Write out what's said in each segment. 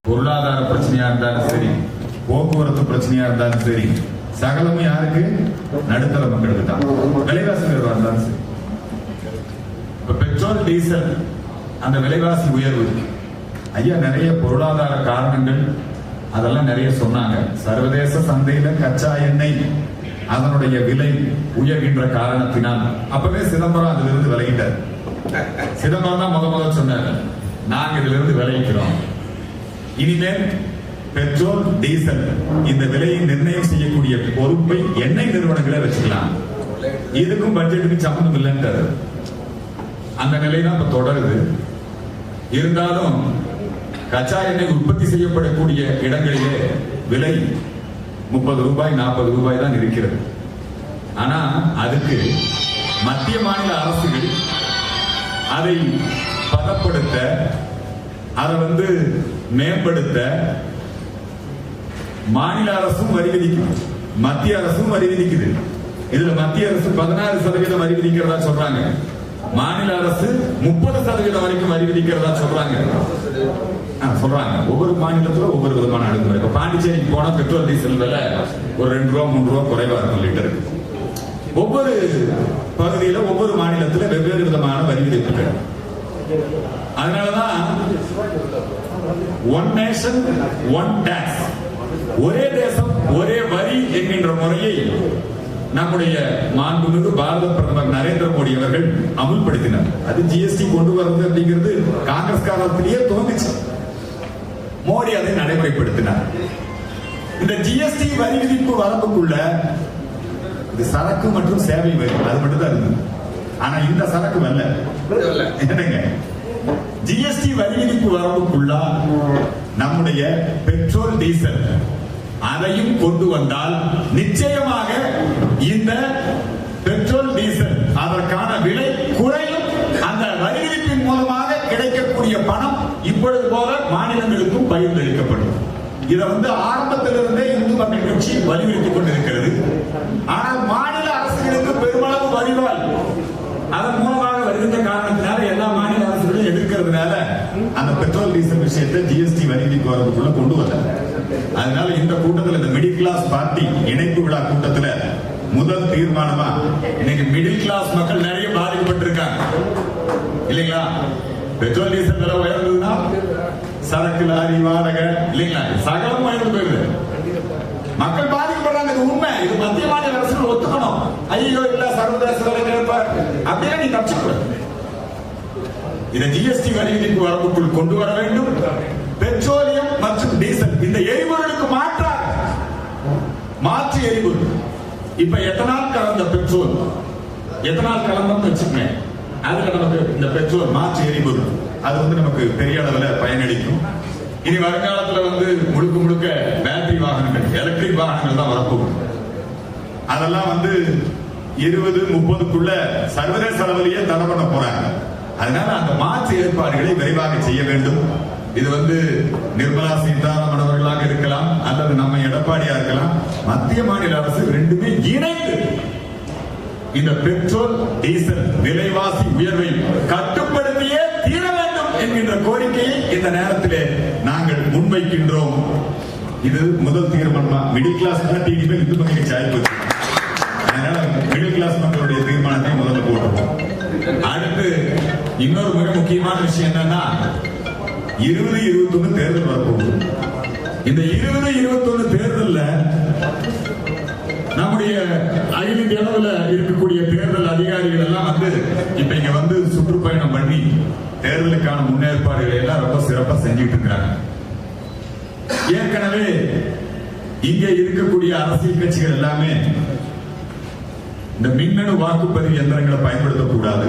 பொருளாதார பிரச்சனையா இருந்தாலும் சரி, போக்குவரத்து பிரச்சனையா இருந்தாலும் சரி, சகலமும் யாருக்கு? நடுத்தர மக்களுக்கு தான். விலைவாசி உயர்வா இருந்தாலும் சரி, இப்ப பெட்ரோல் டீசல் அந்த விலைவாசி உயர்வு ஐயா நிறைய பொருளாதார காரணங்கள் அதெல்லாம் நிறைய சொன்னாங்க. சர்வதேச சந்தையில கச்சா எண்ணெய் அதனுடைய விலை உயர்கின்ற காரணத்தினால் அப்பவே சிதம்பரம் அதுல இருந்து விலகிட்டார். சிதம்பரம் தான் முதல் சொன்னார், நாங்க இதுல இருந்து விலகிக்கிறோம், இனிமேல் பெட்ரோல் டீசல் இந்த விலையை நிர்ணயம் செய்யக்கூடிய பொறுப்பை எண்ணெய் நிறுவனங்களை வச்சுக்கலாம், இதுக்கும் பட்ஜெட்டுக்கு சம்பந்தம் இல்லைன்றாரு. அந்த நிலை தான் இப்ப தொடருது. இருந்தாலும் கச்சா எண்ணெய் உற்பத்தி செய்யப்படக்கூடிய இடங்களிலே விலை 30 ரூபாய் 40 ரூபாய் தான் இருக்கிறது. ஆனா அதுக்கு மத்திய மாநில அரசுகள் அதை பதப்படுத்த, அதை மேம்படுத்த மாநில அரசும் வரி விதிக்குது, மத்திய அரசும் வரி விதிக்குது. இதுல மத்திய அரசு 16% வரி விதிக்கிறதா சொல்றாங்க, மாநில அரசு 30% வரைக்கும் வரி விதிக்கிறதா சொல்றாங்க. ஒவ்வொரு மாநிலத்துல ஒவ்வொரு விதமான அணுகுமுறை. இப்ப பாண்டிச்சேரிக்கு போனா பெட்ரோல் டீசல் விலை ஒரு 2 ரூபா 3 ரூபா குறைவா இருக்கும் லிட்டருக்கு. ஒவ்வொரு பகுதியில ஒவ்வொரு மாநிலத்துல வெவ்வேறு விதமான வரி விதிப்புகள். அதனாலதான் ஒன் நேஷன் ஒன் டாக்ஸ், ஒரே தேசம் ஒரே வரி என்கின்ற முறையை நம்முடைய மாண்புமிகு பாரத பிரதமர் நரேந்திர மோடி அவர்கள் அமுல்படுத்தினார். அது ஜிஎஸ்டி கொண்டு வருவது அப்படிங்கிறது காங்கிரஸ் காலத்திலேயே தோன்றுச்சு. மோடி அதை நடைமுறைப்படுத்தினார். இந்த ஜிஎஸ்டி வரி விதிப்பு வரம்புக்குள்ள இது சரக்கு மற்றும் சேவை வரி அது மட்டும் தான் இருந்தது. ஆனா இந்த சரக்கு வரல. என்னங்க, ஜிஎஸ்டி வரி விதிப்பு வரம்புக்குள்ள நம்முடைய பெட்ரோல் டீசல் அதையும் கொண்டு வந்தால் நிச்சயமாக இந்த பெட்ரோல் டீசல் அதற்கான விலை குறையும். அந்த வரி விதிப்பின் மூலமாக கிடைக்கக்கூடிய பணம் இப்பொழுது போல மாநிலங்களுக்கும் பகிர்ந்தளிக்கப்படும். இதை ஆரம்பத்திலிருந்தே இந்து மக்கள் கட்சி வலியுறுத்திக் கொண்டிருக்கிறது. ஆனால் மாநில அரசுகளுக்கு பெருமளவு வருவாய் அதன் மூலமாக வருகின்ற காரணத்தினால எல்லா மாநில அரசுகளும் எதிர்க்கிறதுனால அந்த பெட்ரோல் டீசல் விஷயத்தை ஜிஎஸ்டி வரி விதிப்பு வரதுக்குள்ள கொண்டு வந்தாங்க. அதனால இந்த கூட்டத்தில், இந்த மிடில் கிளாஸ் பார்ட்டி இணைப்பு விழா கூட்டத்தில் முதல் தீர்மானமா இன்னைக்கு மிடில் கிளாஸ் மக்கள் நிறைய பாதிக்கப்பட்டிருக்காங்க இல்லைங்களா? பெட்ரோல் டீசல் விலை உயர்ந்ததுன்னா சரக்கு லாரி வாடகை இல்லைங்களா, சகலம் உயர்ந்து போயிருது. மக்கள் பாதிக்கப்படுறாங்க, இது உண்மை. இது மத்திய மாநில அரசுகள் ஒத்துக்கணும். ஐயோ இல்ல சர்வதேச விலை கேட்பார் அப்படியே நீ தப்பிச்சுக்கூடாது. இதை ஜிஎஸ்டி வரி விதிப்பு வரம்புக்குள் கொண்டு வர வேண்டும். பெட்ரோலியம் மற்றும் டீசல் இந்த எரிபொருளுக்கு மாற்று எரிபொருள். இப்ப எத்தனால் கலந்த பெட்ரோல், எத்தனால் கலந்தோம்னு வச்சுக்கோங்க, அதுல நமக்கு இந்த பெட்ரோல் மாற்று எரிபொருள் அது நமக்கு பெரிய அளவுல பயனளிக்கும். இனி வருங்காலத்துல முழுக்க முழுக்க பேட்டரி வாகனங்கள், எலக்ட்ரிக் வாகனங்கள் தான் வரப்போகும். அதெல்லாம் 2030க்குள்ள சர்வதேச அளவிலேயே தடை பண்ண போறாங்க. அதனால அந்த மாற்று ஏற்பாடுகளை விரைவாக செய்ய வேண்டும். இது நிர்மலா சீதாராமன் அவர்களாக இருக்கலாம் அல்லது நம்ம எடப்பாடியா இருக்கலாம். மத்திய மாநில அரசு ரெண்டுமே இணைந்து இந்த பெட்ரோல் டீசல் விலைவாசி உயர்வை கட்டுப்படுத்தியே தீர வேண்டும் என்கின்ற கோரிக்கையை இந்த நேரத்திலே நாங்கள் முன்வைக்கின்றோம். இது முதல் தீர்மானம். மிடில் கிளாஸ் இனிமேல் இந்து மக்களுக்கு சாய்ப்பு. அதனால மிடில் கிளாஸ் மக்களுடைய தீர்மானத்தை முதல்ல போட்டுருவோம். அடுத்து இன்னொரு மிக முக்கியமான விஷயம் என்னன்னா, 2021 தேர்தல் வரப்போகுது. இந்த 2021 தேர்தல்ல நம்முடைய அகில இந்திய அளவில் இருக்கக்கூடிய தேர்தல் அதிகாரிகள் எல்லாம் இப்ப இங்க சுற்றுப்பயணம் பண்ணி தேர்தலுக்கான முன்னேற்பாடுகளை எல்லாம் ரொம்ப சிறப்பா செஞ்சுட்டு இருக்கிறாங்க. ஏற்கனவே இங்க இருக்கக்கூடிய அரசியல் கட்சிகள் எல்லாமே இந்த மின்னணு வாக்குப்பதிவு எந்திரங்களை பயன்படுத்தக்கூடாது,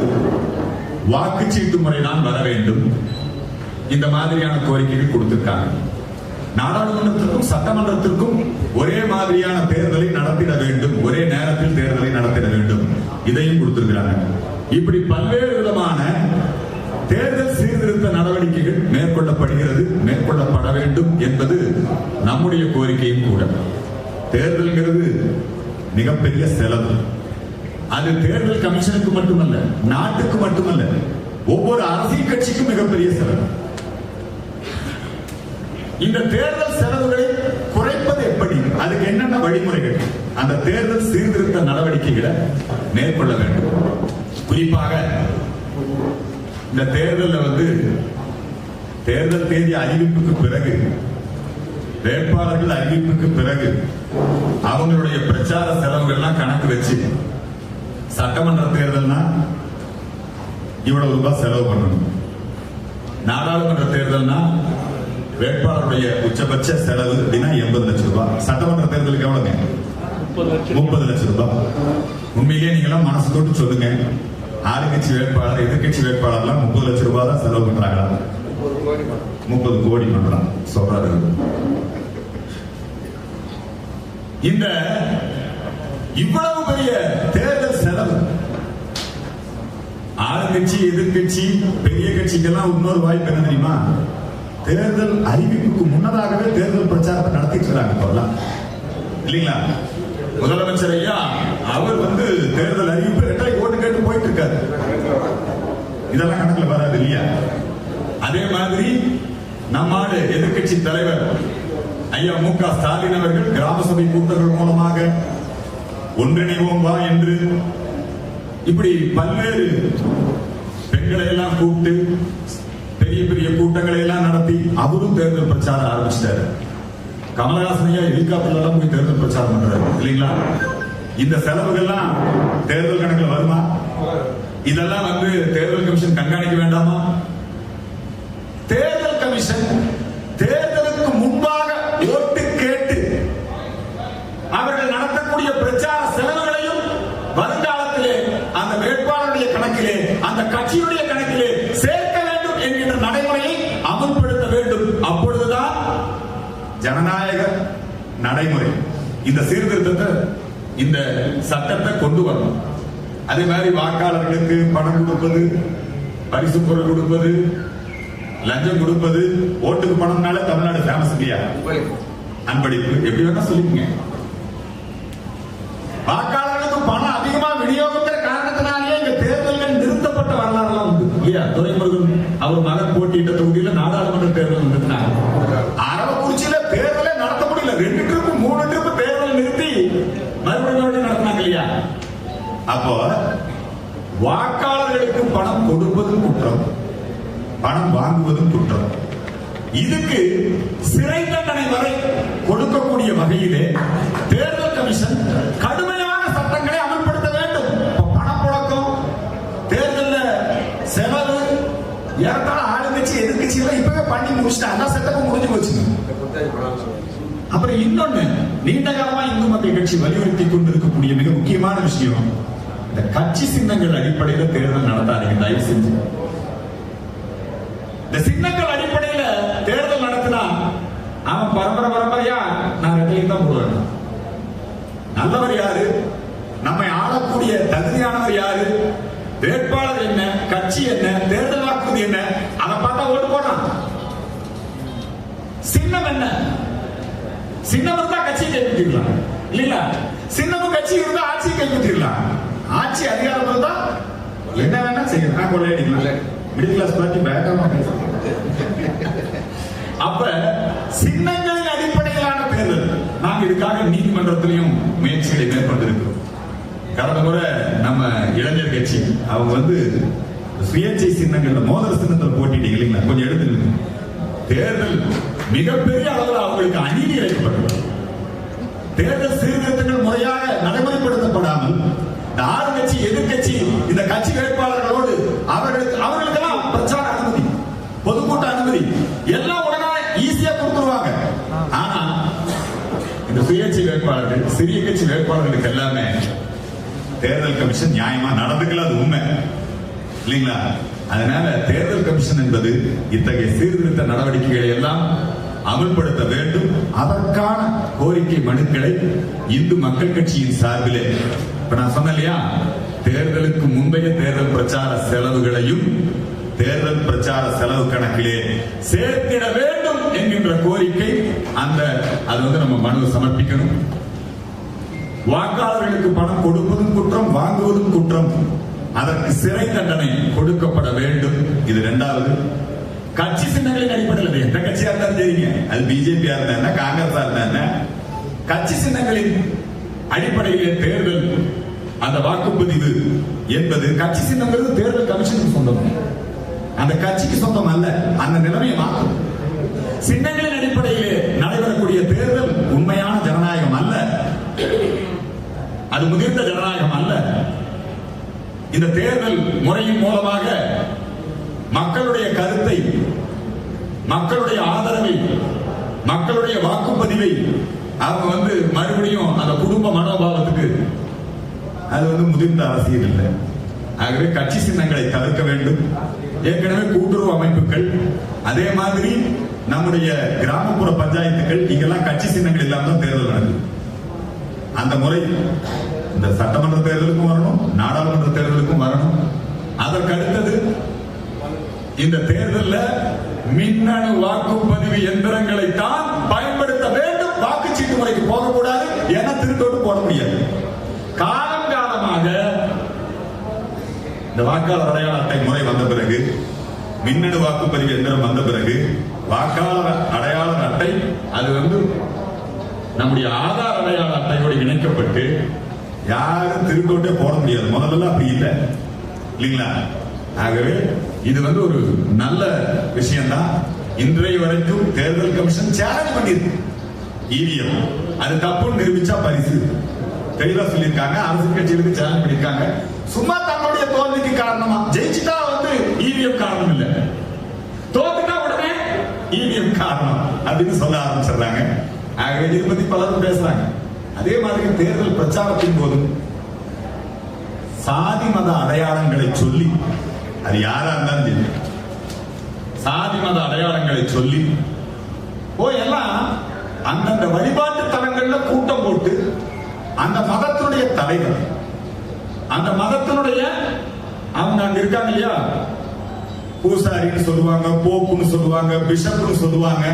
வாக்குச்சீட்டு முறை தான் வர வேண்டும், இந்த மாதிரியான கோரிக்கைகள் கொடுத்திருக்காங்க. நாடாளுமன்றத்திற்கும் சட்டமன்றத்திற்கும் ஒரே மாதிரியான தேர்தலை நடத்திட வேண்டும், ஒரே நேரத்தில் தேர்தலை நடத்திட வேண்டும், இதையும் கொடுத்திருக்கிறாங்க. இப்படி பல்வேறு விதமான தேர்தல் சீர்திருத்த நடவடிக்கைகள் மேற்கொள்ளப்பட வேண்டும் என்பது நம்முடைய கோரிக்கையும் கூட. தேர்தல்ங்கிறது மிகப்பெரிய செலவு. அது தேர்தல் கமிஷனுக்கு மட்டுமல்ல, நாட்டுக்கு மட்டுமல்ல, ஒவ்வொரு அரசியல் கட்சிக்கும் மிகப்பெரிய செலவு. இந்த தேர்தல் செலவுகளை குறைப்பது எப்படி, அதுக்கு என்னென்ன வழிமுறைகள், அந்த தேர்தல் சீர்திருத்த நடவடிக்கைகளை மேற்கொள்ள வேண்டும். குறிப்பாக இந்த தேர்தலில் தேர்தல் தேதி அறிவிப்புக்கு பிறகு, வேட்பாளர்கள் அறிவிப்புக்கு பிறகு அவங்களுடைய பிரச்சார செலவுகள்லாம் கணக்கு வச்சு, சட்டமன்ற தேர்தல்னா இவ்வளவு ரூபாய் செலவு பண்ணணும், நாடாளுமன்ற தேர்தல்னா வேட்பாளருடைய உச்சபட்ச செலவு அப்படின்னா 80 லட்சம் ரூபாய். சட்டமன்ற தேர்தலுக்கு எவ்வளவுங்க? 30 லட்சம் ரூபாய். உண்மையிலேயே நீங்க எல்லாம் மனசு தொட்டு சொல்லுங்க, ஆளுங்கட்சி வேட்பாளர் எதிர்கட்சி வேட்பாளர்லாம் 30 லட்சம் ரூபாய் தான் செலவு பண்றாங்களா? 30 கோடி பண்றாங்க சொல்றாரு. இந்த இவ்வளவு பெரிய தேர்தல் செலவு ஆளுங்கட்சி எதிர்கட்சி பெரிய கட்சிக்கெல்லாம் இன்னொரு வாய்ப்பு என்ன தெரியுமா? தேர்தல் அறிவிப்புக்கு முன்னதாகவே தேர்தல் பிரச்சாரத்தை நடத்திட்டு இருக்காங்க இல்லீங்களா? முதலமைச்சர் ஐயா அவர் தேர்தல் அறிவிப்பு ரெட்டை ஓட்டு கேட்டு போயிட்டு இருக்காரு. இதெல்லாம் கணக்குல வராது இல்லையா? அதே மாதிரி நம்மாடு எதிர்கட்சி தலைவர் ஐயா மு.க. ஸ்டாலின் அவர்கள் கிராம சபை கூட்டங்கள் மூலமாக ஒன்றிணைவோம் வா என்று இப்படி பல்வேறு பெண்களை எல்லாம் கூப்பிட்டு பெரிய பெரிய கூட்டங்களை எல்லாம் நடத்தி அவரும் தேர்தல் பிரச்சாரம் ஆரம்பிச்சிட்டாரு. கமலஹாசன் ஐயா ஹெலிகாப்டர்ல எல்லாம் போய் தேர்தல் பிரச்சாரம் பண்றாரு இல்லைங்களா? இந்த செலவுகள்லாம் தேர்தல் கணக்குல வருமா? இதெல்லாம் தேர்தல் கமிஷன் கண்காணிக்க வேண்டாமா? தேர்தல் கமிஷன் தேர்தலுக்கு முன்பாக ஓட்டு கேட்டு அவர்கள் நடத்தக்கூடிய பிரச்சார செலவுகளையும் வருங்காலத்திலே அந்த வேட்பாளருடைய கணக்கிலே அந்த கட்சியுடைய கணக்கிலே சேர்க்க வேண்டும் என்கின்ற நடைமுறையை அமல்படுத்த வேண்டும். அப்பொழுதுதான் ஜனநாயக நடைமுறை இந்த சீர்திருத்தத்தை இந்த சட்டத்தை கொண்டு வரணும். அதே மாதிரி வாக்காளர்களுக்கு பணம் கொடுப்பது, பரிசு பொருள் கொடுப்பது, லஞ்சம் கொடுப்பது, ஓட்டுக்கு பணம்னால தமிழ்நாடு ஃபேமஸ் இல்லையா? அன்பளிப்பு எப்படி வேணா சொல்லிக்கங்க. வாக்காளர்களுக்கு பணம் அதிகமா விநியோகிக்கிற காரணத்தினாலேயே இங்க தேர்தல்கள் நிறுத்தப்பட்ட வரலாறுலாம் உண்டு இல்லையா? துரைமுருகன் அவர் மகன் போட்டியிட்ட தொகுதியில நாடாளுமன்ற தேர்தல் நிறுத்தினாங்க. அரவக்குறிச்சியில தேர்தலே நடத்த முடியல. 2 ட்ரிப் 3 ட்ரிப் தேர்தல் நிறுத்தி மறுபடியும் நடத்தினாங்க இல்லையா? அப்போ வாக்காளர்களுக்கு பணம் கொடுப்பதும் குற்றம், பணம் வாங்குவதும் குற்றம். இதுக்கு சிறை தண்டனை வரை கொடுக்கக்கூடிய வகையிலே தேர்தல் கமிஷன் கடுமையான சட்டங்களை அமல்படுத்த வேண்டும். பணப்புழக்கம், தேர்தல் செலவு ஏற்கால ஆளுங்கட்சி எதிர்கட்சி இப்பவே பண்ணி முடிச்சுட்டாங்க. செட்டப்பும் முடிஞ்சு போச்சு. அப்புறம் இன்னொன்னு, நீண்ட காலமா இந்து மக்கள் கட்சி வலியுறுத்தி கொண்டிருக்கக்கூடிய மிக முக்கியமான விஷயம், இந்த கட்சி சின்னங்கள் அடிப்படையில் தேர்தல் நடத்தாதீங்க தயவு செஞ்சு. இந்த சின்னங்கள் அடிப்படையில தேர்தல் நடத்தினா அவன் பரம்பரையா நான் ரெட்டையும் தான் போடுவேன். நல்லவர் யாரு, நம்மை ஆளக்கூடிய தகுதியானவர் யாரு, வேட்பாளர் என்ன, கட்சி என்ன, தேர்தல் வாக்குறுதி என்ன, அதை பார்த்தா ஓட்டு போடலாம். சின்னம் என்ன, சின்னம் இருந்தா கட்சியை கைப்பற்றிடலாம் இல்லைங்களா? சின்னமும் கட்சி இருந்தா ஆட்சியை கைப்பற்றிடலாம். ஆட்சி அதிகாரம் இருந்தா என்ன வேணா செய்யலாம், கொள்ளையடிக்கலாம். மிடில் கிளாஸ் பார்ட்டி வேகமா பேசுறாங்க. அப்ப சின்னங்களின் அடிப்படையிலான தேர்தல் நாங்க இதுக்காக நீதிமன்றத்திலையும் முயற்சிகளை மேற்கொண்டிருக்கிறோம். கடந்த முறை நம்ம இளைஞர் கட்சி அவங்க சுயேட்சை சின்னங்கள் மோதிர சின்னத்தில் போட்டிட்டீங்க இல்லைங்களா? கொஞ்சம் எடுத்து தேர்தல் மிகப்பெரிய அளவில் அவங்களுக்கு அநீதி இழைக்கப்பட்டது. தேர்தல் சீர்திருத்தங்கள் முறையாக நடைமுறைப்படுத்தப்படாமல் இந்த ஆளுங்கட்சி எதிர்கட்சி இந்த கட்சி வேட்பாளர்களோடு அவர்களுக்கெல்லாம் பிரச்சார அனுமதி, பொதுக்கூட்ட அனுமதி எல்லாம் உடனே ஈஸியா கொடுத்துருவாங்க. ஆனா இந்த சுயேட்சை வேட்பாளர்கள், சிறிய கட்சி வேட்பாளர்களுக்கு எல்லாமே தேர்தல் கமிஷன் நியாயமா நடந்துக்கல, அது உண்மை இல்லைங்களா? அதனால தேர்தல் கமிஷன் என்பது இத்தகைய சீர்திருத்த நடவடிக்கைகளை எல்லாம் அமல்படுத்த வேண்டும். அதற்கான கோரிக்கை மனுக்களை இந்து மக்கள் கட்சியின் சார்பிலே இப்ப நான் சொன்னேன் இல்லையா, தேர்தலுக்கு முந்தைய தேர்தல் பிரச்சார செலவுகளையும் தேர்தல் பிரச்சார செலவு கணக்கிலே சேர்த்திட வேண்டும் என்கின்ற கோரிக்கை அது நம்ம மனு சமர்ப்பிக்கணும். வாக்காளர்களுக்கு பணம் கொடுப்பதும் குற்றம், வாங்குவதும் குற்றம். அதற்கு சிறை தண்டனை கொடுக்கப்பட வேண்டும். இது 2வது. கட்சி சின்னங்களின் அடிப்படையில் எந்த கட்சியா இருந்தாலும் சரிங்க, அது பிஜேபியா இருந்தா என்ன, காங்கிரஸா இருந்தா என்ன, கட்சி சின்னங்களின் அடிப்படையிலே தேர்தல் அந்த வாக்குப்பதிவு என்பது கட்சி சின்னங்கிறது தேர்தல் கமிஷனுக்கு சொந்தம், அந்த கட்சிக்கு சொந்தம் அல்ல. அந்த நிலைமையை மாற்றும். சின்னங்களின் அடிப்படையிலே நடைபெறக்கூடிய தேர்தல் உண்மையான ஜனநாயகம் அல்ல, அது முதிர்ந்த ஜனநாயகம் அல்ல. இந்த தேர்தல் முறையின் மூலமாக மக்களுடைய கருத்தை, மக்களுடைய ஆதரவை, மக்களுடைய வாக்குப்பதிவை அவங்க மறுபடியும் அந்த குடும்ப மனோபாவத்துக்கு அது முதிர்ந்த அரசியல் இல்லை. ஆகவே கட்சி சின்னங்களை தவிர்க்க வேண்டும். ஏற்கனவே கூட்டுறவு அமைப்புகள், அதே மாதிரி நம்முடைய கிராமப்புற பஞ்சாயத்துகள், இங்கெல்லாம் கட்சி சின்னங்கள் இல்லாம தான் தேர்தல் நடக்குது. அந்த முறை இந்த சட்டமன்ற தேர்தலுக்கும் வரணும், நாடாளுமன்ற தேர்தலுக்கும் வரணும். அதற்கு அடுத்தது இந்த தேர்தலில் மின்னணு வாக்குப்பதிவு எந்திரங்களை தான் பயன்படுத்த வேண்டும். வாக்குச்சீட்டு முறைக்கு போகக்கூடாது, என திருத்தோடு போட முடியாது. காலம் காலமாக இந்த வாக்காளர் அடையாள அட்டை முறை வந்த பிறகு, மின்னணு வாக்குப்பதிவு எந்திரம் வந்த பிறகு, வாக்காளர் அடையாளர் அட்டை அது நம்முடைய ஆதார் அடையாள அட்டையோடு இணைக்கப்பட்டு யாரும் திருத்தோட்டே போட முடியாது. முதல்ல அப்படி இல்லை இல்லைங்களா? ஆகவே இது ஒரு நல்ல விஷயம் தான். இன்றைய வரைக்கும் தேர்தல் கமிஷன் சேலஞ்ச் பண்ணிருக்கு இவிஎம், அது தப்புன்னு நிரூபிச்சா பரிசு தெளிவா சொல்லியிருக்காங்க. அரசு கட்சிகளுக்கு சேலஞ்ச் பண்ணிருக்காங்க. சும்மா தன்னுடைய தோல்விக்கு காரணமா, ஜெயிச்சுட்டா இவிஎம் காரணம் இல்ல, தோத்துட்டா உடனே இவிஎம் காரணம் அப்படின்னு சொல்ல ஆரம்பிச்சிடுறாங்க. ஆகவே இதை பத்தி பலரும் பேசுறாங்க. அதே மாதிரி தேர்தல் பிரச்சாரத்தின் போதும் சாதி மத அடையாளங்களை சொல்லி, அது யாரா இருந்தாலும் சரி, சாதி மத அடையாளங்களை சொல்லி எல்லாம் அந்தந்த வழிபாட்டு தலங்கள்ல கூட்டம் போட்டு அந்த மதத்தினுடைய தலைவர், அந்த மதத்தினுடைய அவங்க அங்க இருக்காங்க இல்லையா, பூசாரின்னு சொல்லுவாங்க, போப்புன்னு சொல்லுவாங்க, பிஷப்னு சொல்லுவாங்க,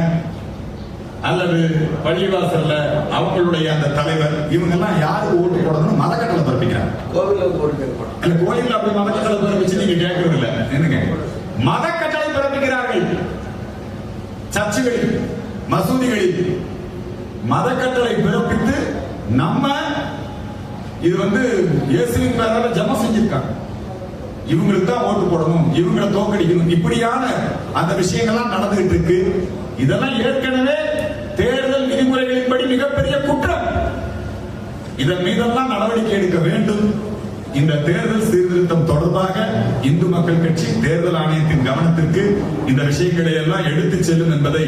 அல்லது பள்ளிவாசல்ல அவங்களுடைய அந்த தலைவர், இவங்க எல்லாம் யாருக்கு ஓட்டு போடணும் மதக்கட்டளை பிறப்பிக்கிறாங்க. கோயில்ல அப்படி மதக்கட்டளை பிறப்பிச்சு நீங்க கேட்கறது இல்ல, என்னங்க மதக்கட்டளை பிறப்பிக்கிறார்கள். சர்ச்சுகளில், மசூதிகளில் மதக்கட்டளை பிறப்பித்து நம்ம இது இயேசுவின் பேரால ஜெபம் செஞ்சிருக்காங்க. இவங்களுக்கு தான் ஓட்டு போடணும், இவங்களை தோக்கடிக்கணும், இப்படியான அந்த விஷயங்கள்லாம் நடந்துகிட்டு இருக்கு. இதெல்லாம் ஏற்கனவே தேர்தல் விதிமுறைகளின்படி மிகப்பெரிய குற்றம். இதன் மீதெல்லாம் நடவடிக்கை எடுக்க வேண்டும். இந்த தேர்தல் சீர்திருத்தம் தொடர்பாக இந்து மக்கள் கட்சி தேர்தல் ஆணையத்தின் கவனத்திற்கு இந்த விஷயங்களை எல்லாம் எடுத்து செல்லும் என்பதை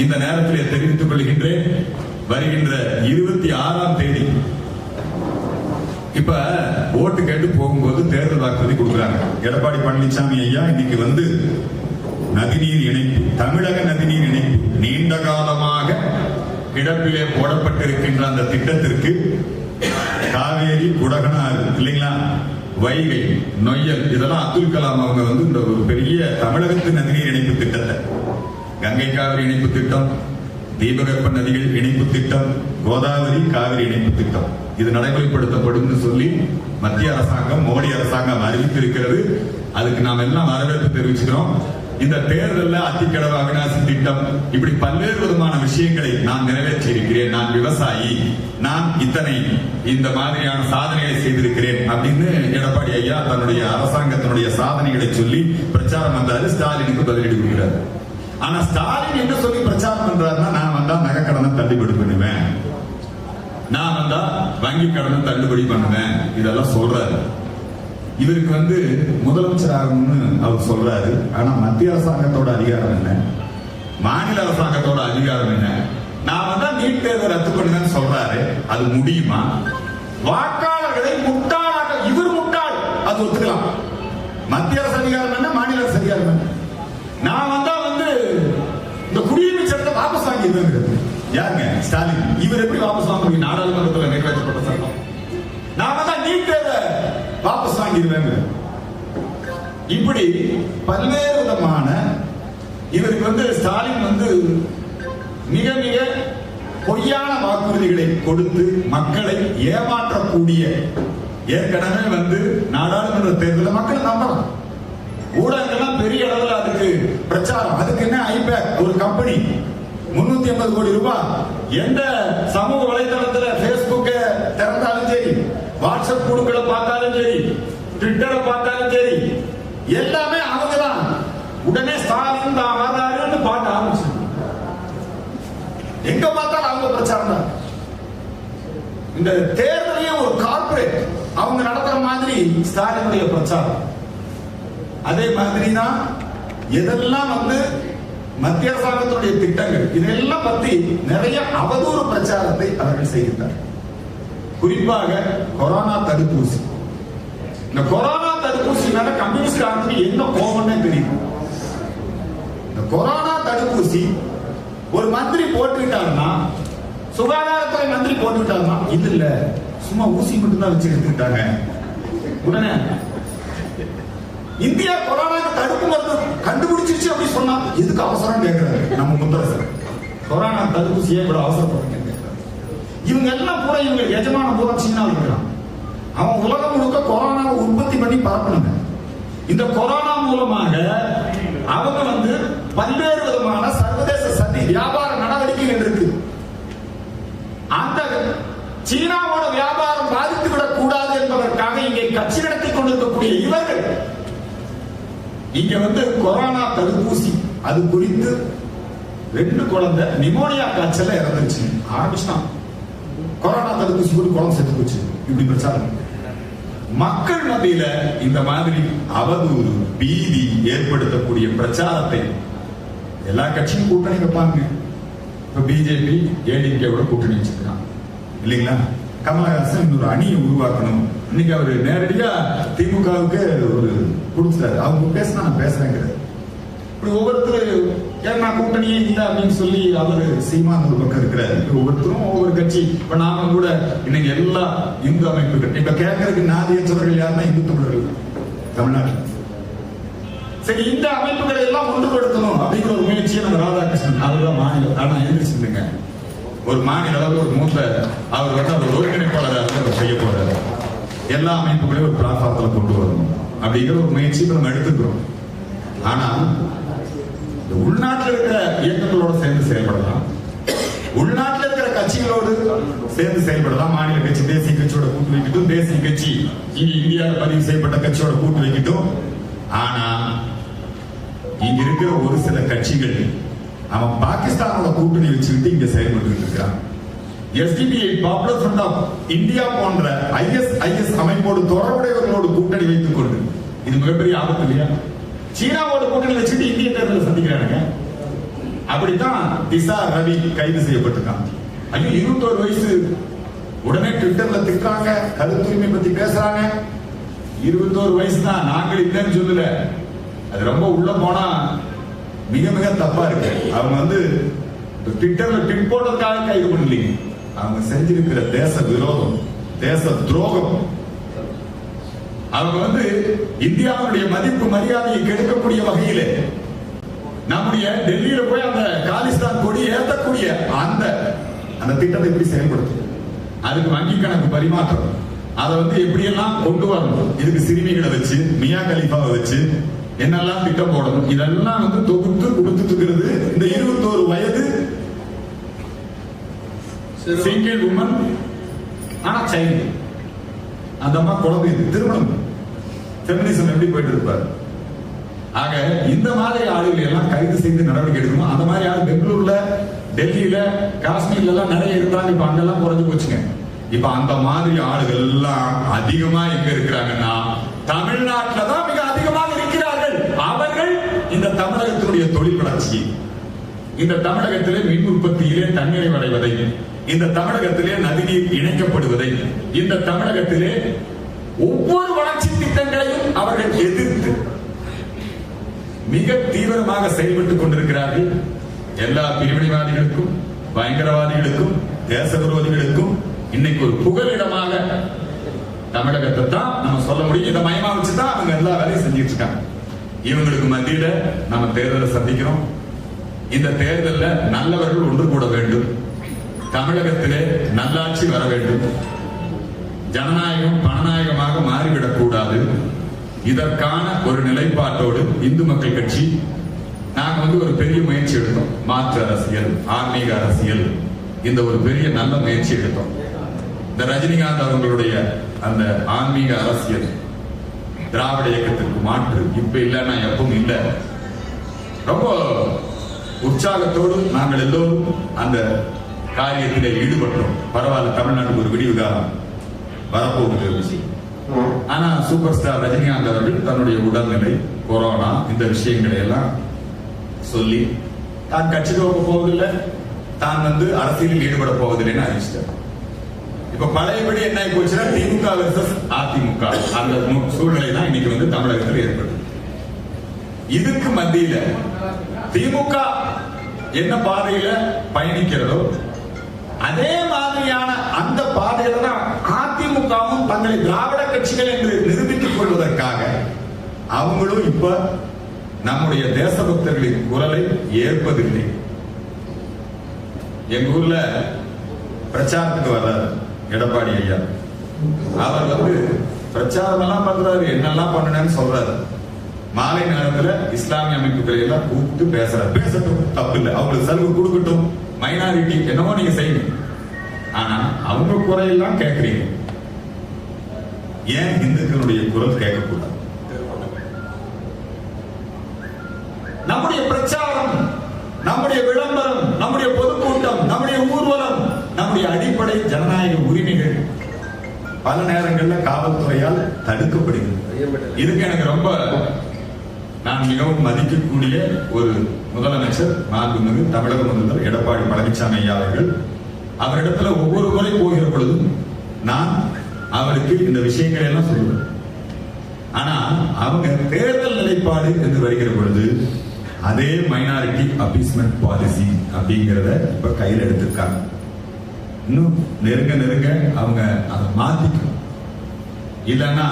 இந்த நேரத்திலே தெரிவித்துக் கொள்கின்றேன். வருகின்ற 26ஆம் தேதி இப்ப ஓட்டு கேட்டு போகும்போது தேர்தல் வாக்குறுதி கொடுக்குறாங்க. எடப்பாடி பழனிசாமி ஐயா இன்னைக்கு நதிநீர் இணைப்பு, தமிழக நதிநீர் இணைப்பு நீண்ட காலமாக கிடப்பிலே போடப்பட்டிருக்கின்ற அந்த திட்டத்திற்கு காவேரி, குடகனாறு இல்லைங்களா, வைகை, நொய்யல், இதெல்லாம் அப்துல் கலாம் அவங்க இந்த ஒரு பெரிய தமிழகத்து நதிநீர் இணைப்பு திட்டத்தை, கங்கை காவிரி இணைப்பு திட்டம், தீபகற்ப நதிகள் இணைப்பு திட்டம், கோதாவரி காவிரி இணைப்பு திட்டம், இது நடைமுறைப்படுத்தப்படும் சொல்லி மத்திய அரசாங்கம், மோடி அரசாங்கம் அறிவித்திருக்கிறது. அதுக்கு நாம் எல்லாம் வரவேற்பு தெரிவிச்சுக்கிறோம். இந்த தேர்தலில் அத்திக்கடவு அவிநாசி திட்டம், இப்படி பல்வேறு விதமான விஷயங்களை நான் நிறைவேற்றி இருக்கிறேன், நான் விவசாயி, நான் இத்தனை இந்த மாதிரியான சாதனைகளை செய்திருக்கிறேன் அப்படின்னு எடப்பாடி ஐயா தன்னுடைய அரசாங்கத்தினுடைய சாதனைகளை சொல்லி பிரச்சாரம் வந்தாரு. ஸ்டாலினுக்கு பதிலடி கொடுக்கிறார். ஆனா ஸ்டாலின் என்ன சொல்லி பிரச்சாரம் பண்றாருன்னா, நான் வந்தா நகைக்கடனை தள்ளுபடி பண்ணுவேன், நான் வந்தா வங்கி கடனை தள்ளுபடி பண்ணுவேன், இதெல்லாம் சொல்றாரு. இவருக்கு முதலமைச்சர் ஆகணும்னு அவர் சொல்றாரு. ஆனா மத்திய அரசாங்கத்தோட அதிகாரம் என்ன, மாநில அரசாங்கத்தோட அதிகாரம் என்ன? நான் நீட் தேர்வை ரத்து பண்ணுவேன்னு சொல்றாரு. அது முடியுமா? வாக்காளர்களை முட்டாளாக, இவர் முட்டாள், அது ஒத்துக்கலாம். மத்திய அரசு அதிகாரம் என்ன, மாநில அரசு அதிகாரம் என்ன? நான் இந்த குடியுரிமை சட்டத்தை வாபஸ் வாங்கிடுவேன். யாருங்க? ஸ்டாலின். இவர் எப்படி வாபஸ் வாங்க முடியும்? நாடாளுமன்றத்தில் நிறைவேற்றப்பட்ட சட்டம். நான் நீட் தேர்வை வாபஸ் வாங்கிடுவேன். இப்படி பல்வேறு விதமான இவருக்கு ஸ்டாலின் மிக மிக பொய்யான வாக்குறுதிகளை கொடுத்து மக்களை ஏமாற்றக்கூடிய, ஏற்கனவே நாடாளுமன்ற தேர்தலில் மக்களை நம்பலாம். ஊடகங்கள்லாம் பெரிய அளவில் அதுக்கு பிரச்சாரம். அதுக்கு என்ன ஐபேக் ஒரு கம்பெனி 350 கோடி ரூபாய். எந்த சமூக வலைதளத்துல பேஸ்புக்க திறந்தாலும் சரி, வாட்ஸ்அப் குழுக்களை பார்த்தாலும் சரி, ட்விட்டரை பார்த்தாலும் சரி, எல்லாமே அவங்கதான். உடனே ஸ்டாலின் தான் வர்றாருன்னு பாட்ட ஆரம்பிச்சு எங்க பார்த்தாலும் அவங்க பிரச்சாரம் தான். இந்த தேர்தலையே ஒரு கார்பரேட் அவங்க நடத்துற மாதிரி ஸ்டாலினுடைய பிரச்சாரம். அதே மாதிரி தான் எதெல்லாம் மத்திய அரசாங்கத்துடைய திட்டங்கள் இதெல்லாம் பத்தி நிறைய அவதூறு பிரச்சாரத்தை அவர்கள் செய்கின்றனர். குறிப்பாக கொரோனா தடுப்பூசி. இந்த கொரோனா தடுப்பூசி மேல கம்யூனிஸ்ட் காரனுக்கு என்ன கோபம்னே தெரியும். இந்த கொரோனா தடுப்பூசி ஒரு மந்திரி போட்டுக்கிட்டாருன்னா, சுகாதாரத்துறை மந்திரி போட்டுக்கிட்டாருன்னா, இல்ல சும்மா ஊசி மட்டும் தான் வச்சு எடுத்துக்கிட்டாங்க. உடனே இந்தியா கொரோனாக்கு தடுப்பு மருந்து கண்டுபிடிச்சிருச்சு அப்படி சொன்னா எதுக்கு அவசரம் கேட்கிறாரு நம்ம முத்தரசர். கொரோனா தடுப்பூசியே இவ்வளவு அவசரப்படுங்க. இவங்க எல்லாம் கூட இவங்க எஜமான பூரா சீனாவில் இருக்கிறான். அவன் உலகம் முழுக்க கொரோனாவை உற்பத்தி பண்ணி பரப்பணுங்க. இந்த கொரோனா மூலமாக அவங்க பல்வேறு விதமான சர்வதேச சந்தை வியாபார நடவடிக்கைகள் இருக்கு. அந்த சீனாவோட வியாபாரம் பாதித்து விடக் கூடாது என்பதற்காக இங்கே கட்சி நடத்தி கொண்டிருக்கக்கூடிய இவர்கள் இங்க கொரோனா தடுப்பூசி அது குறித்து 2 குழந்தை நிமோனியா காய்ச்சல இறந்துச்சு ஆரம்பிச்சான். கொரோனா தடுப்பூசி கூட குழந்தை செத்து போச்சு. இப்படி பிரச்சாரம் மக்கள் மத்தியில இந்த மாதிரி அவதூறு பீதி ஏற்படுத்தக்கூடிய பிரச்சாரத்தை எல்லா கட்சியும் கூட்டணி வைப்பாங்க. இப்ப பிஜேபி ஏடிஎம்கேவோட கூட்டணி வச்சிருக்கான் இல்லைங்களா? கமலஹாசன் இன்னொரு அணியை உருவாக்கணும். இன்னைக்கு அவரு நேரடியா திமுகவுக்கு ஒரு கொடுத்துட்டாரு. அவங்க பேசினா நான் பேசுறேங்கிறாரு. இப்படி ஒவ்வொருத்தர் நான் கூட்டணியே இல்லை அப்படின்னு சொல்லி அவரு சீமான் ஒரு பக்கம் இருக்கிறாரு. ஒவ்வொருத்தரும் ஒவ்வொரு கட்சி. இப்ப நாம கூட இன்னைக்கு எல்லா இந்து அமைப்புகள் இப்ப கேட்கறதுக்கு நாதியற்றவர்கள் யாருன்னா இந்து தமிழர்கள் தமிழ்நாட்டில். சரி, இந்த அமைப்புகளை எல்லாம் ஒன்றுபடுத்தணும் அப்படிங்கிற ஒரு முயற்சியை நம்ம ராதாகிருஷ்ணன் அவர்தான் மாநில ஆனா எழுந்திருச்சுங்க. ஒரு மாநில அளவில் ஒரு மூத்த அவர் அவர் ஒருங்கிணைப்பாளராக அவர் செய்ய போறாரு. எல்லா அமைப்புகளையும் ஒரு பிளாட்ஃபார்ம்ல கொண்டு வரணும் அப்படிங்கிற ஒரு முயற்சி நம்ம எடுத்துக்கிறோம். ஆனா உள்நாட்டில் இருக்கிற இயக்கங்களோட சேர்ந்து செயல்படலாம், உள்நாட்டில் இருக்கிற கட்சிகளோடு சேர்ந்து செயல்படலாம். மாநில கட்சி தேசிய கட்சியோட கூட்டு வைக்கட்டும், தேசிய கட்சி இங்க இந்தியாவில் பதிவு செய்யப்பட்ட கட்சியோட கூட்டு வைக்கட்டும். ஆனா இங்க இருக்கிற ஒரு சில கட்சிகள் அவன் பாகிஸ்தானோட கூட்டணி வச்சுக்கிட்டு இங்க செயல்பட்டு இருக்கிறான். SDPI popular front of India போன்ற ISIS அமைப்போடு தொடர்புடையவர்களோடு கூட்டணி வைத்துக் கொண்டு இது மிகப்பெரிய ஆபத்து இல்லையா? சீனாவோட கூட்டணி வச்சுட்டு இந்திய தேர்தலை சந்திக்கிறானுங்க. அப்படித்தான் திசா ரவி கைது செய்யப்பட்டிருக்கான். ஐயோ 21 வயசு. உடனே ட்விட்டர்ல திட்டுறாங்க, கருத்துரிமை பத்தி பேசுறாங்க. 21 வயசு தான், நாங்கள் இல்லைன்னு சொல்லல. அது ரொம்ப உள்ள போனா மிக மிக தப்பா இருக்கு. அவங்க ட்விட்டர்ல ட்வீட் போடுறதுக்காக கைது பண்ணலீங்க. அவங்க செஞ்சிருக்கிற தேச விரோதம், தேச துரோகம். அவங்க இந்தியாவுடைய மதிப்பு மரியாதையை கெடுக்கக்கூடிய வகையில நம்முடைய டெல்லியில போய் அந்த காலிஸ்தான் கொடி ஏற்றக்கூடிய அந்த திட்டத்தை எப்படி செயல்படுத்தும், அதுக்கு வங்கி கணக்கு பரிமாற்றம், அதை எப்படியெல்லாம் கொண்டு வரணும், இதுக்கு சிறுமிகளை வச்சு மியா கலிஃபாவை வச்சு என்னெல்லாம் திட்டம் போடணும், இதெல்லாம் தொகுத்து கொடுத்துட்டு இருக்கிறது இந்த 21 வயது சிங்கிள் உமன். ஆனா சைல்டு அந்த அம்மா குழந்தை திருமணம் ஃபெமினிசம் எப்படி போயிட்டு இருப்பாரு. ஆக இந்த மாதிரி ஆளுகளை எல்லாம் கைது செய்து நடவடிக்கை எடுக்கணும். அந்த மாதிரி ஆள் பெங்களூர்ல, டெல்லியில, காஷ்மீர்ல எல்லாம் நிறைய இருந்தாங்க. இப்ப அங்கெல்லாம் குறைஞ்சு போச்சுங்க. இப்ப அந்த மாதிரி ஆளுகள் எல்லாம் அதிகமா எங்க இருக்கிறாங்கன்னா தமிழ்நாட்டில் தான் மிக அதிகமாக இருக்கிறார்கள். அவர்கள் இந்த தமிழகத்தினுடைய தொழில் வளர்ச்சி, இந்த தமிழகத்திலே மின் உற்பத்தியிலே தன்னிறைவு அடைவதை, இந்த தமிழகத்திலே நதிநீர் இணைக்கப்படுவதை, இந்த தமிழகத்திலே ஒவ்வொரு வளர்ச்சி திட்டங்களையும் அவர்கள் எதிர்த்து மிக தீவிரமாக செயல்பட்டுக் கொண்டிருக்கிறார்கள். எல்லா பிரிவினைவாதிகளுக்கும், பயங்கரவாதிகளுக்கும், தேச விரோதிகளுக்கும் இன்னைக்கு ஒரு புகலிடமாக தமிழகத்தை தான் நம்ம சொல்ல முடியும். இதை மையமா வச்சுதான் அவங்க எல்லா வேலையும் செஞ்சுட்டு இருக்காங்க. இவங்களுக்கு மத்தியில நம்ம தேர்தலை சந்திக்கிறோம். இந்த தேர்தலில் நல்லவர்கள் ஒன்று கூட வேண்டும். தமிழகத்திலே நல்லாட்சி வர வேண்டும். ஜனநாயகம் பணநாயகமாக மாறிவிடக் கூடாது. இதற்கான ஒரு நிலைப்பாட்டோடு இந்து மக்கள் கட்சி நாங்க ஒரு பெரிய முயற்சி எடுத்தோம். மாற்று அரசியல், ஆன்மீக அரசியல், இந்த ஒரு பெரிய நல்ல முயற்சி எடுத்தோம். இந்த ரஜினிகாந்த் அவர்களுடைய அந்த ஆன்மீக அரசியல் திராவிட இயக்கத்திற்கு மாற்று இப்ப இல்லைன்னா எப்பவும் இல்லை. ரொம்ப உற்சாகத்தோடு நாங்கள் எல்லோரும் அந்த காரியத்திலே ஈடுபட்டோம். பரவாயில்ல, தமிழ்நாட்டுக்கு ஒரு விடிவு காலம் வரப்போகுது. ஆனா சூப்பர் ஸ்டார் ரஜினிகாந்த் அவர்கள் தன்னுடைய உடல்நிலை, கொரோனா, இந்த விஷயங்களை எல்லாம் சொல்லி தான் கட்சி துவக்க போவதில்லை, தான் அரசியலில் ஈடுபட போவதில்லைன்னு அறிவிச்சிட்டார். இப்ப பழையபடி என்ன போச்சுன்னா திமுக வெர்சஸ் அதிமுக அந்த சூழ்நிலை தான் இன்னைக்கு தமிழகத்தில் ஏற்படுது. இதுக்கு மத்தியில திமுக என்ன பாதையில பயணிக்கிறதோ அதே மாதிரியான அந்த பாதையில தான் அதிமுகவும் தங்களை திராவிட கட்சிகள் என்று நிரூபித்துக் கொள்வதற்காக அவங்களும் இப்ப நம்முடைய தேசபக்தர்களின் குரலை ஏற்பதில்லை. எங்க ஊர்ல பிரச்சாரத்துக்கு வர்றாரு எடப்பாடி ஐயா. அவர் பிரச்சாரம் எல்லாம் பண்றாரு, என்னெல்லாம் பண்ணணும்னு சொல்றாரு. மாலை நேரத்துல இஸ்லாமிய அமைப்புகளை எல்லாம் கூப்பிட்டு பேசுறாரு. பேசட்டும், தப்பு இல்லை, அவங்களுக்கு சலுகை கொடுக்கட்டும், மைனாரிட்டி என்னவோ நீங்க செய்யணும். ஆனா அவங்க குறையெல்லாம் கேட்கறீங்க, ஏன் இந்துக்களுடைய குரல் கேட்கக்கூடாது? நம்முடைய பிரச்சாரம், நம்முடைய விளம்பரம், நம்முடைய பொதுக்கூட்டம், நம்முடைய ஊர்வலம், நம்முடைய அடிப்படை ஜனநாயக உரிமைகள் பல நேரங்களில் காவல்துறையால் தடுக்கப்படுகிறது. இதுக்கு எனக்கு ரொம்ப நான் மிகவும் மதிக்கக்கூடிய ஒரு முதலமைச்சர் மாண்புமிகு தமிழக முதல்வர் எடப்பாடி பழனிசாமி ஐயா அவர்கள். அவரிடத்துல ஒவ்வொரு முறை போகிற பொழுதும் நான் அவருக்கு இந்த விஷயங்களை எல்லாம் சொல்லுவேன். ஆனா அவங்க தேர்தல் நிலைப்பாடு என்று வருகிற பொழுது அதே மைனாரிட்டி அப்பீஸ்மெண்ட் பாலிசி அப்படிங்கிறத இப்ப கையில் எடுத்திருக்காங்க. இன்னும் நெருங்க நெருங்க அவங்க அதை மாத்திக்கணும். இல்லைன்னா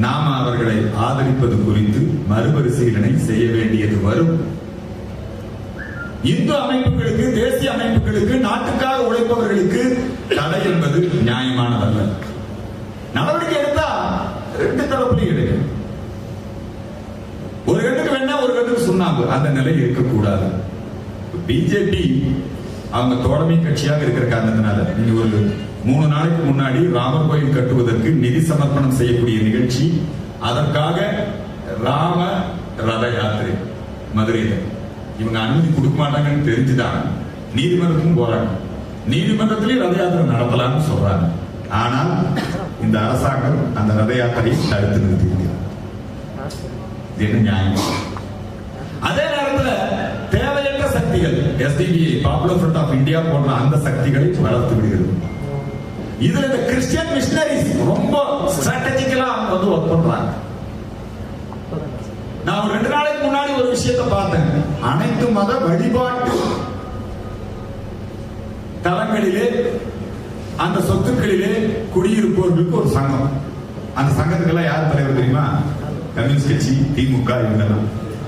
நாம அவர்களை ஆதரிப்பது குறித்து மறுபரிசீலனை செய்ய வேண்டியது வரும். இந்து அமைப்புகளுக்கு, தேசிய அமைப்புகளுக்கு, நாட்டுக்காக உழைப்பவர்களுக்கு தடை என்பது நியாயமானதல்ல. நடவடிக்கை எடுத்தா ரெண்டு தரப்புலையும் எடுக்கணும். ஒரு கட்டுக்கு வேணா ஒரு கட்டுக்கு சுண்ணாம்பு, அந்த நிலை இருக்கக்கூடாது. பிஜேபி அவங்க தோழமை கட்சியாக இருக்கிற காரணத்தினால நீங்க ஒரு 3 நாளைக்கு முன்னாடி ராமர் கோயில் கட்டுவதற்கு நிதி சமர்ப்பணம் செய்யக்கூடிய நிகழ்ச்சி, அதற்காக ராம ரத யாத்திரை மதுரையில் இவங்க அனுமதி கொடுக்க மாட்டாங்கன்னு தெரிஞ்சுதான் நீதிமன்றத்துக்கும் போறாங்க. நீதிமன்றத்திலேயே ரத யாத்திரை நடத்தலாம்னு சொல்றாங்க. ஆனால் இந்த அரசாங்கம் அந்த ரத யாத்திரையை தடுத்து நிறுத்தி என்ன நியாயம்? அதே நேரத்தில் தேவையற்ற சக்திகள் SDP, popular front of India போன்ற அந்த சக்திகளை வளர்த்து விடுகிறது. இதுல இந்த கிறிஸ்டியன் மிஷனரிஸ் ரொம்ப ஸ்ட்ராட்டஜிக்கலா ஒர்க் பண்றாங்க. நான் 2 நாளைக்கு முன்னாடி ஒரு விஷயத்தை பார்த்தேன். அனைத்து மத வழிபாட்டு தலங்களிலே அந்த சொத்துக்களிலே குடியிருப்பவர்களுக்கு ஒரு சங்கம். அந்த சங்கத்துக்கெல்லாம் யார் தலைவர் தெரியுமா? கம்யூனிஸ்ட் கட்சி, திமுக, இவங்கெல்லாம்.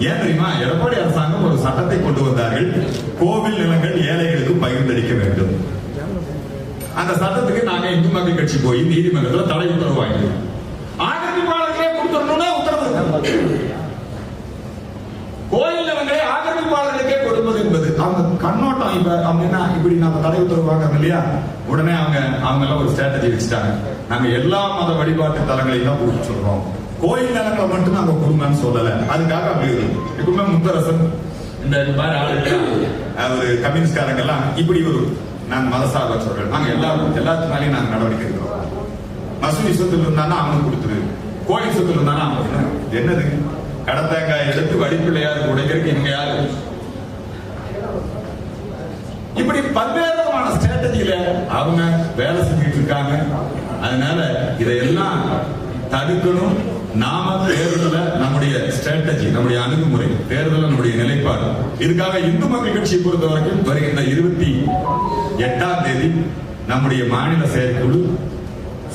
ஏன் தெரியுமா? எடப்பாடி அரசாங்கம் ஒரு சட்டத்தை கொண்டு வந்தார்கள், கோவில் நிலங்கள் ஏழைகளுக்கு பகிர்ந்தளிக்க வேண்டும். அந்த சட்டத்துக்கு நாங்க இந்து மக்கள் கட்சி போய் நீதிமன்றத்தில் தடை உத்தரவு வாங்கிடுவோம். ஆக்கிரமிப்பாளர்களே கொடுத்துடணும்னா உத்தரவு. கோயில் நிலங்களை ஆக்கிரமிப்பாளர்களுக்கே கொடுப்பது என்பது அவங்க கண்ணோட்டம். இப்ப அப்படின்னா இப்படி நாம தடை உத்தரவு வாங்குறோம் இல்லையா, உடனே அவங்க எல்லாம் ஒரு ஸ்ட்ராட்டஜி வச்சுட்டாங்க. நாங்க எல்லா மத வழிபாட்டு தலங்களையும் தான் கொடுக்க சொல்றோம், கோயில் நிலங்களை மட்டும் நாங்க கொடுங்கன்னு சொல்லல. அதுக்காக அப்படி இப்பவுமே முத்தரசன் இந்த மாதிரி ஆளுங்க ஒரு கம்யூனிஸ்ட்காரங்க எல்லாம் இப்படி ஒரு நாங்க மதசார்ப சொல்றோம், நாங்க எல்லாத்துனாலையும் நாங்க நடவடிக்கை எடுக்கிறோம். மசூதி சொத்துல இருந்தானா அவனுக்கு கொடுத்துரு, கோயில் சொத்துல இருந்தானா அவனுக்கு. என்னது கடத்தேங்காய் எடுத்து வடிப்பிள்ளையாரு உடைக்கிறதுக்கு இங்க யாரு? இப்படி பல்வேறுமான ஸ்ட்ராட்டஜியில அவங்க வேலை செஞ்சுட்டு இருக்காங்க. அதனால இதையெல்லாம் தடுக்கணும். நாம தேர்தல நம்முடைய ஸ்ட்ராட்டஜி, நம்முடைய அணுகுமுறை, தேர்தல் நம்முடைய நிலைப்பாடு. இதுக்காக இந்து மக்கள் கட்சியை பொறுத்த வரைக்கும் வருகின்ற 28ஆம் தேதி நம்முடைய மாநில செயற்குழு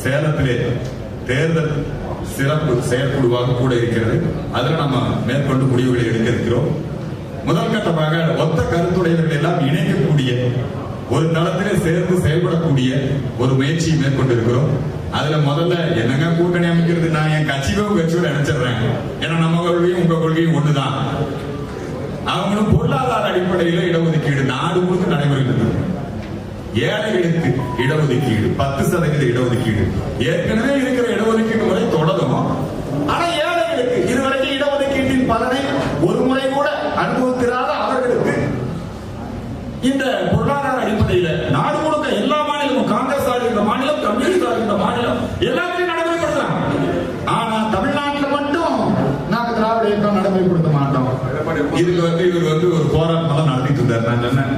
சேலத்திலே தேர்தல் சிறப்பு செயற்குழுவாக கூட இருக்கிறது. அதுல நம்ம மேற்கொண்டு முடிவுகளை எடுக்க இருக்கிறோம். முதல் கட்டமாக ஒத்த கருத்துடையவர்கள் எல்லாம் இணைக்கக்கூடிய ஒரு தளத்திலே சேர்ந்து செயல்படக்கூடிய ஒரு முயற்சியை மேற்கொண்டு இருக்கிறோம். அதுல முதல்ல என்னங்க கூட்டணி அமைக்கிறது, நான் என் கட்சியோட நினைச்சிடுறேன். ஏன்னா நம்ம கொள்கையும் உங்க கொள்கையும் ஒண்ணுதான். அவங்களும் பொருளாதார அடிப்படையில் இடஒதுக்கீடு நாடு முழுக்க நடைமுறையில் ஏழைகளுக்கு இடஒதுக்கீடு 10% இடஒதுக்கீடு ஏற்கனவே இருக்கிற இடஒதுக்கீடு முறை தொடரும். ஆனா ஏழைகளுக்கு இதுவரைக்கும் இடஒதுக்கீட்டின் பலனை ஒரு முறை கூட அனுபவித்திராத அவர்களுக்கு இந்த பொருளாதார அடிப்படையில் நாடு முழுக்க எல்லா மாநிலமும் காங்கிரஸ் ஆளுகின்ற மாநிலம், கம்யூனிஸ்ட் ஆளுகின்ற மாநிலம் எல்லாத்தையும் நடைமுறைப்படுத்தலாம். ஆனா தமிழ்நாட்டில் மட்டும் நாங்க திராவிட இயக்கம் நடைமுறைப்படுத்த மாட்டோம். இவர் ஒரு போராட்டம் நடத்திட்டு இருந்தார். நான் சொன்னேன்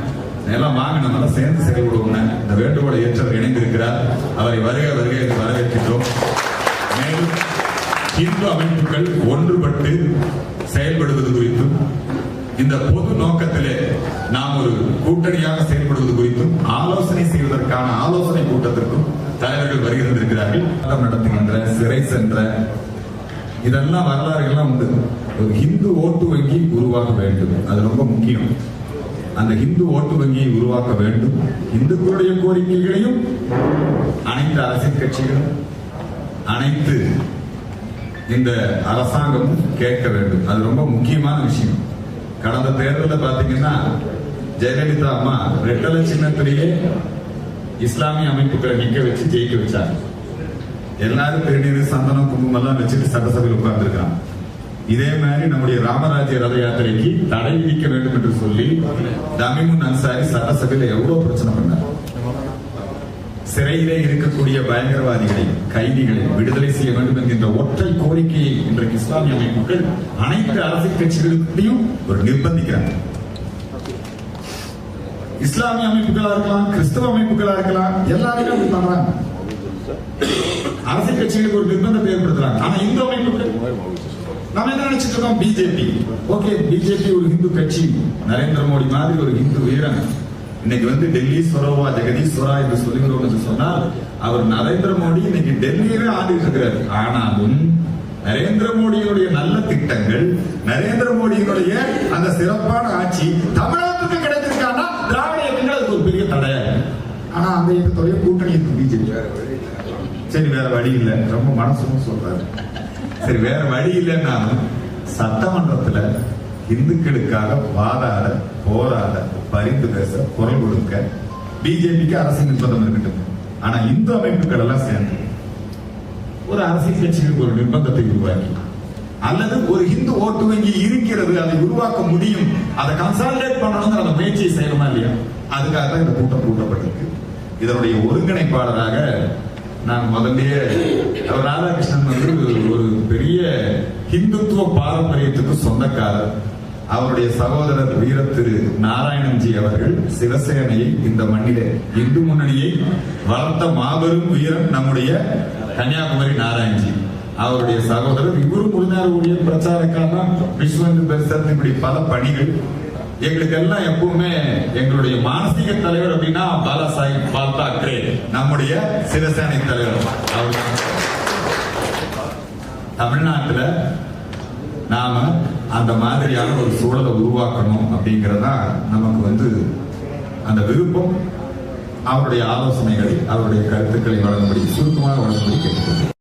எல்லாம் வாங்க நம்ம சேர்ந்து செயல்படுவோம். இந்த வேண்டுகோளை ஏற்றவர் இணைந்திருக்கிறார். அவரை வருக வருக என்று வரவேற்கின்றோம். மேலும் இந்து அமைப்புகள் ஒன்றுபட்டு செயல்படுவது குறித்தும் இந்த பொது நோக்கத்திலே நாம் ஒரு கூட்டணியாக செயல்படுவது குறித்தும் ஆலோசனை செய்வதற்கான ஆலோசனை கூட்டத்திற்கும் தலைவர்கள் வருகிறார்கள். நடத்துகின்ற சிறை சென்ற இதெல்லாம் வரலாறுகள்லாம் உண்டு. ஒரு இந்து ஓட்டு வங்கி உருவாக்க வேண்டும். அது ரொம்ப முக்கியம். அந்த இந்து ஓட்டு வங்கியை உருவாக்க வேண்டும். இந்துக்களுடைய கோரிக்கைகளையும் அனைத்து அரசியல் கட்சிகளும் அனைத்து இந்த அரசாங்கமும் கேட்க வேண்டும். அது ரொம்ப முக்கியமான விஷயம். கடந்த தேர்தலில் பாத்தீங்கன்னா ஜெயலலிதா அம்மா ரெட்டலை சின்னத்திலேயே இஸ்லாமிய அமைப்புகளை நிக்க வச்சு ஜெயிக்க வச்சாங்க. எல்லாரும் திருநீர் சந்தனம் குங்குமம் எல்லாம் வச்சுட்டு சட்டசபையில் உட்கார்ந்துருக்காங்க. இதே மாதிரி நம்முடைய ராமராஜ்ய ரத யாத்திரைக்கு தடை விதிக்க வேண்டும் என்று சொல்லி தமிமுன் அன்சாரி சட்டசபையில் எவ்வளவு பிரச்சனை பண்ணார். சிறையிலே இருக்கக்கூடிய பயங்கரவாதிகளை, கைதிகளை விடுதலை செய்ய வேண்டும் என்கின்ற ஒற்றை கோரிக்கையை இன்றைக்கு இஸ்லாமிய அமைப்புகள் அனைத்து அரசியல் கட்சிகளுக்கும் ஒரு நிர்பந்திக்கிறாங்க. இஸ்லாமிய அமைப்புகளா இருக்கலாம், கிறிஸ்தவ அமைப்புகளா இருக்கலாம், எல்லாருமே அப்படி பண்றாங்க. அரசியல் கட்சிகளுக்கு ஒரு நிர்பந்தத்தை ஏற்படுத்துறாங்க. ஆனா இந்து அமைப்புகள் நம்ம என்ன நினைச்சிட்டு இருக்கோம்? பிஜேபி ஓகே, பிஜேபி ஒரு இந்து கட்சி, நரேந்திர மோடி மாதிரி ஒரு இந்து வீரன் இன்னைக்கு டெல்லி சொரவா ஜெகதீஸ்வரா என்று சொல்லுகிறோம் என்று சொன்னால் அவர் நரேந்திர மோடி இன்னைக்கு டெல்லியவே ஆடிட்டு இருக்கிறார். ஆனாலும் நரேந்திர மோடியினுடைய நல்ல திட்டங்கள், நரேந்திர மோடியினுடைய அந்த சிறப்பான ஆட்சி தமிழகத்துக்கு கிடைத்திருக்காங்கன்னா திராவிட இயக்கங்கள் அதுக்கு ஒரு பெரிய தடையா. ஆனா அந்த இயக்கத்துடைய கூட்டணி இருக்கு பிஜேபி. சரி வேற வழி இல்லை, ரொம்ப மனசும் சொல்றாரு. சரி வேற வழி இல்லைன்னாலும் சட்டமன்றத்துல இந்துக்களுக்காக வாதாட, போராட, பரிந்து பேச, குரல் கொடுக்க பிஜேபிக்கு அரசியல் நிர்பந்தம் இருக்கட்டும். ஆனா இந்து அமைப்புகள் எல்லாம் சேர்ந்து ஒரு அரசியல் கட்சிகளுக்கு ஒரு நிர்பந்தத்தை உருவாக்கி, அல்லது ஒரு இந்து ஓட்டு வங்கி இருக்கிறது, அதை உருவாக்க முடியும், அதை கன்சாலிடேட் பண்ணணுங்கிற அந்த முயற்சியை செய்யணுமா இல்லையா? அதுக்காக தான் இந்த கூட்டம் கூட்டப்பட்டிருக்கு. இதனுடைய ஒருங்கிணைப்பாளராக நான் முதல்லயே ராதாகிருஷ்ணன் ஒரு பெரிய இந்துத்துவ பாரம்பரியத்துக்கு சொந்தக்காரர். அவருடைய சகோதரர் வீர திரு நாராயணன்ஜி அவர்கள் சிவசேனையை இந்த மண்ணிலே இந்து முன்னணியை வளர்த்த மாபெரும் வீரன் நம்முடைய கன்னியாகுமரி நாராயண்ஜி. அவருடைய சகோதரர் இவரும் முழுநேர ஊழியர், பிரச்சாரக்காரன், விஸ்வந்து பெருசன், இப்படி பல பணிகள். எங்களுக்கு எல்லாம் எப்பவுமே எங்களுடைய மானசீக தலைவர் அப்படின்னா பாலா சாஹிப் தாக்கரே, நம்முடைய சிவசேனை தலைவர். தமிழ்நாட்டில் நாம அந்த மாதிரியான ஒரு சூழலை உருவாக்கணும் அப்படிங்கறதா நமக்கு அந்த விருப்பம். அவருடைய ஆலோசனைகளை, அவருடைய கருத்துக்களை வழங்கும்படி, சுருக்கமாக வழங்கும்படி கேட்டுக்கொள்கிறேன்.